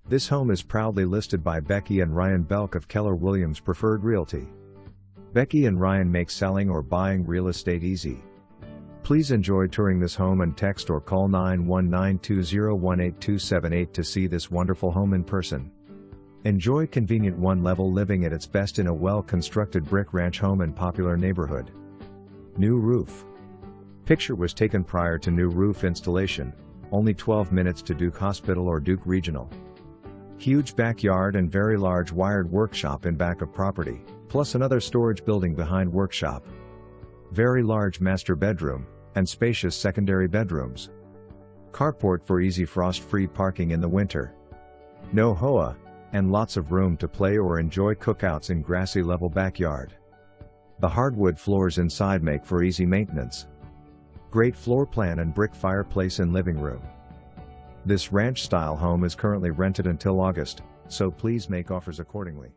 This home is proudly listed by Becky and Ryan Belk of Keller Williams Preferred Realty. Becky and Ryan make selling or buying real estate easy. Please enjoy touring this home and text or call 919-201-8278 to see this wonderful home in person. Enjoy convenient one-level living at its best in a well-constructed brick ranch home in popular neighborhood. New roof. Picture was taken prior to new roof installation, only 12 minutes to Duke Hospital or Duke Regional. Huge backyard and very large wired workshop in back of property, plus another storage building behind workshop. Very large master bedroom, and spacious secondary bedrooms. Carport for easy frost-free parking in the winter. No HOA, and lots of room to play or enjoy cookouts in grassy level backyard. The hardwood floors inside make for easy maintenance. Great floor plan and brick fireplace in living room. This ranch-style home is currently rented until August, so please make offers accordingly.